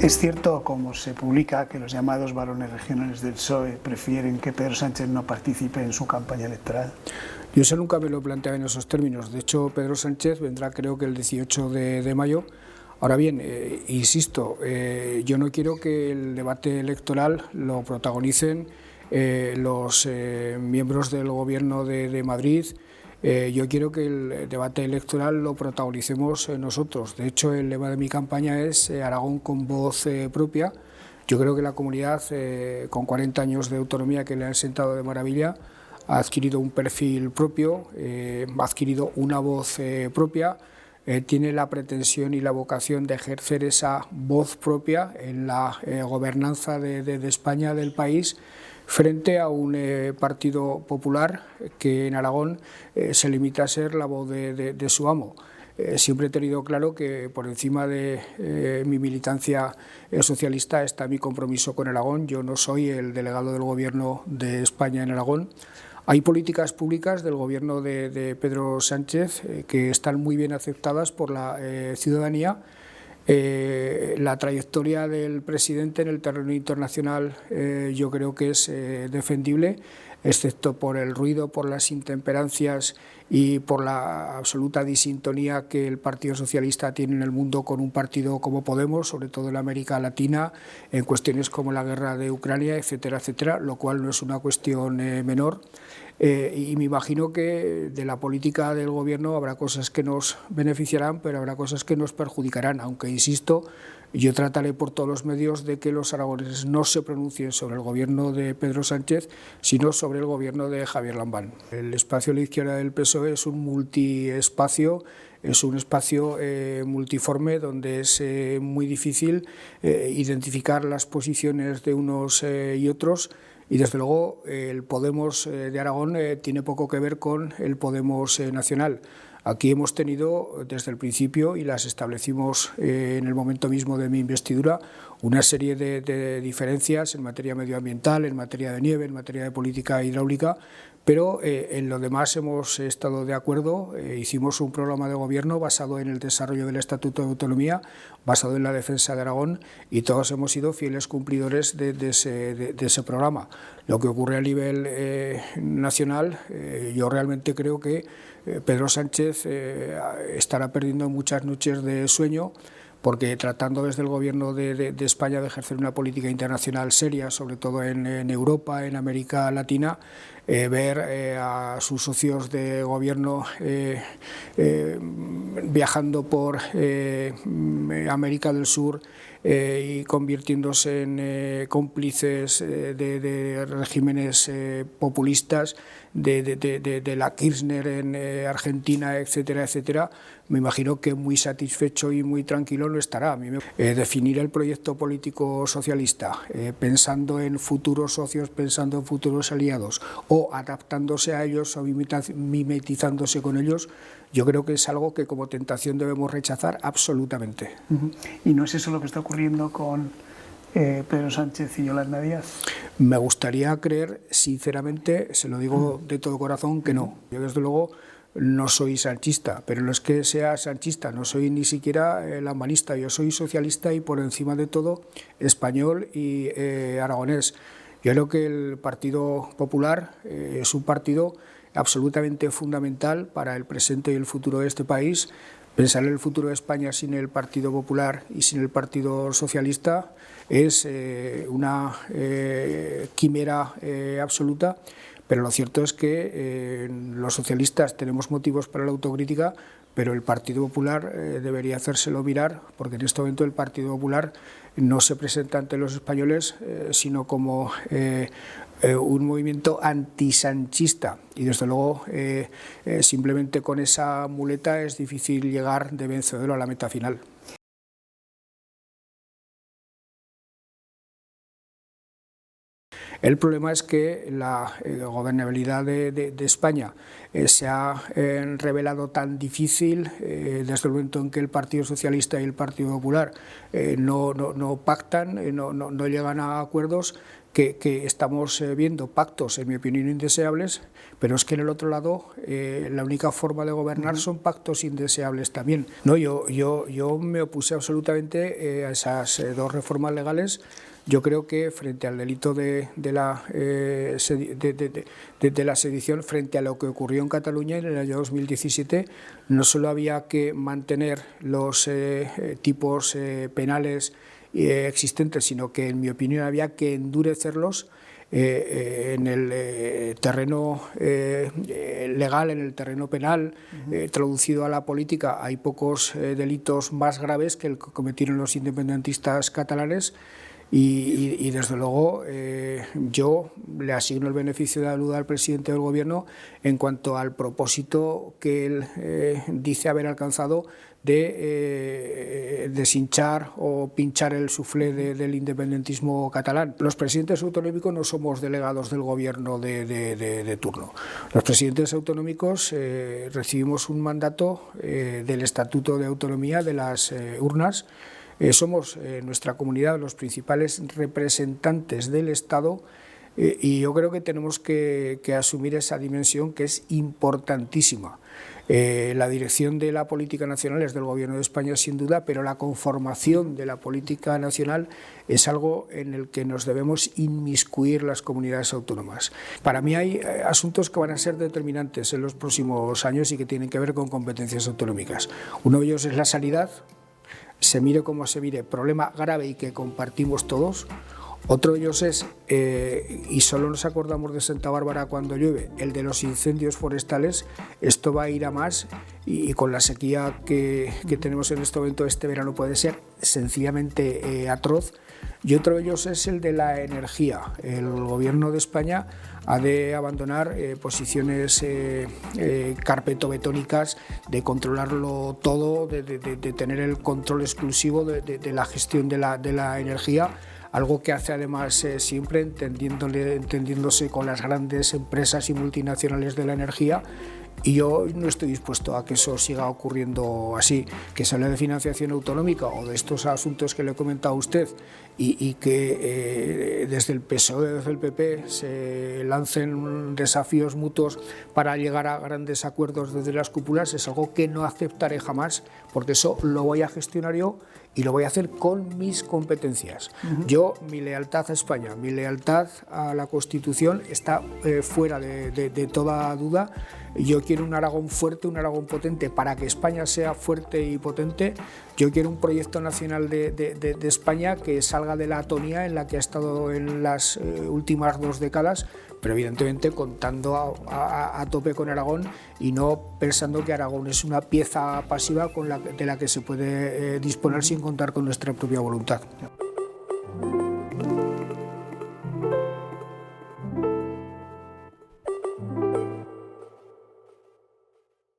Es cierto, como se publica, que los llamados varones regionales del PSOE prefieren que Pedro Sánchez no participe en su campaña electoral. Yo eso nunca me lo planteaba en esos términos. De hecho, Pedro Sánchez vendrá creo que el 18 de mayo. Ahora bien, insisto, yo no quiero que el debate electoral lo protagonicen los miembros del Gobierno de Madrid. Yo quiero que el debate electoral lo protagonicemos nosotros. De hecho, el lema de mi campaña es Aragón con voz propia. Yo creo que la comunidad, con 40 años de autonomía que le han sentado de maravilla, ha adquirido un perfil propio, ha adquirido una voz propia, tiene la pretensión y la vocación de ejercer esa voz propia en la gobernanza de España, del país, frente a un partido popular que en Aragón se limita a ser la voz de su amo. Siempre he tenido claro que por encima de mi militancia socialista está mi compromiso con Aragón. Yo no soy el delegado del Gobierno de España en Aragón. Hay políticas públicas del Gobierno de Pedro Sánchez que están muy bien aceptadas por la ciudadanía. La trayectoria del presidente en el terreno internacional yo creo que es defendible, excepto por el ruido, por las intemperancias y por la absoluta disintonía que el Partido Socialista tiene en el mundo con un partido como Podemos, sobre todo en América Latina, en cuestiones como la guerra de Ucrania, etcétera, etcétera, lo cual no es una cuestión menor. Y me imagino que de la política del Gobierno habrá cosas que nos beneficiarán, pero habrá cosas que nos perjudicarán, aunque, insisto, yo trataré por todos los medios de que los aragoneses no se pronuncien sobre el Gobierno de Pedro Sánchez, sino sobre el Gobierno de Javier Lambán. El espacio a la izquierda del PSOE es un multiespacio, es un espacio multiforme donde es muy difícil identificar las posiciones de unos y otros. Y desde luego el Podemos de Aragón tiene poco que ver con el Podemos nacional. Aquí hemos tenido desde el principio, y las establecimos en el momento mismo de mi investidura, una serie de diferencias en materia medioambiental, en materia de nieve, en materia de política hidráulica, pero en lo demás hemos estado de acuerdo. Hicimos un programa de gobierno basado en el desarrollo del Estatuto de Autonomía, basado en la defensa de Aragón, y todos hemos sido fieles cumplidores de ese programa. Lo que ocurre a nivel nacional, yo realmente creo que Pedro Sánchez estará perdiendo muchas noches de sueño, porque tratando desde el Gobierno de España de ejercer una política internacional seria, sobre todo en Europa, en América Latina, ver a sus socios de Gobierno viajando por América del Sur y convirtiéndose en cómplices de regímenes populistas, de la Kirchner en Argentina, etcétera, etcétera, me imagino que muy satisfecho y muy tranquilo no estará. Definir el proyecto político socialista pensando en futuros socios, pensando en futuros aliados, o adaptándose a ellos o mimetizándose con ellos, yo creo que es algo que como tentación debemos rechazar absolutamente. ¿Y no es eso lo que está ocurriendo con Pedro Sánchez y Yolanda Díaz? Me gustaría creer, sinceramente, se lo digo de todo corazón, que no. Yo desde luego no soy sanchista, pero no es que sea sanchista, no soy ni siquiera lambanista, yo soy socialista y por encima de todo español y aragonés. Yo creo que el Partido Popular es un partido absolutamente fundamental para el presente y el futuro de este país. Pensar en el futuro de España sin el Partido Popular y sin el Partido Socialista es una quimera absoluta, pero lo cierto es que los socialistas tenemos motivos para la autocrítica, pero el Partido Popular debería hacérselo mirar, porque en este momento el Partido Popular no se presenta ante los españoles sino como un movimiento antisanchista, y desde luego simplemente con esa muleta es difícil llegar de vencedor a la meta final. El problema es que la gobernabilidad de España se ha revelado tan difícil desde el momento en que el Partido Socialista y el Partido Popular no pactan, no llegan a acuerdos, que estamos viendo pactos, en mi opinión, indeseables, pero es que en el otro lado la única forma de gobernar son pactos indeseables también. No, yo me opuse absolutamente a esas dos reformas legales. Yo creo que frente al delito de la sedición, frente a lo que ocurrió en Cataluña en el año 2017, no solo había que mantener los tipos penales existentes, sino que, en mi opinión, había que endurecerlos en el terreno legal, en el terreno penal, traducido a la política. Hay pocos delitos más graves que el que cometieron los independentistas catalanes. Y desde luego yo le asigno el beneficio de la duda al presidente del Gobierno en cuanto al propósito que él dice haber alcanzado de deshinchar o pinchar el suflé del independentismo catalán. Los presidentes autonómicos no somos delegados del Gobierno de turno. Los presidentes autonómicos recibimos un mandato del Estatuto de Autonomía de las urnas. Somos nuestra comunidad los principales representantes del Estado y yo creo que tenemos que asumir esa dimensión, que es importantísima. La dirección de la política nacional es del Gobierno de España, sin duda, pero la conformación de la política nacional es algo en el que nos debemos inmiscuir las comunidades autónomas. Para mí hay asuntos que van a ser determinantes en los próximos años y que tienen que ver con competencias autonómicas. Uno de ellos es la sanidad. Se mire como se mire, problema grave y que compartimos todos. Otro de ellos es, y solo nos acordamos de Santa Bárbara cuando llueve, el de los incendios forestales. Esto va a ir a más y con la sequía que tenemos en este momento, este verano puede ser sencillamente atroz. Y otro de ellos es el de la energía. El Gobierno de España ha de abandonar posiciones carpetobetónicas de controlarlo todo, de tener el control exclusivo de la gestión de la energía, algo que hace además siempre entendiéndose con las grandes empresas y multinacionales de la energía. Y yo no estoy dispuesto a que eso siga ocurriendo así, que se hable de financiación autonómica o de estos asuntos que le he comentado a usted y que desde el PSOE, desde el PP, se lancen desafíos mutuos para llegar a grandes acuerdos desde las cúpulas. Es algo que no aceptaré jamás, porque eso lo voy a gestionar yo y lo voy a hacer con mis competencias. Yo, mi lealtad a España, mi lealtad a la Constitución está fuera de toda duda. Yo quiero un Aragón fuerte, un Aragón potente. Para que España sea fuerte y potente, yo quiero un proyecto nacional de España que salga de la atonía en la que ha estado en las últimas 2 décadas, pero evidentemente contando a tope con Aragón y no pensando que Aragón es una pieza pasiva de la que se puede disponer sin contar con nuestra propia voluntad.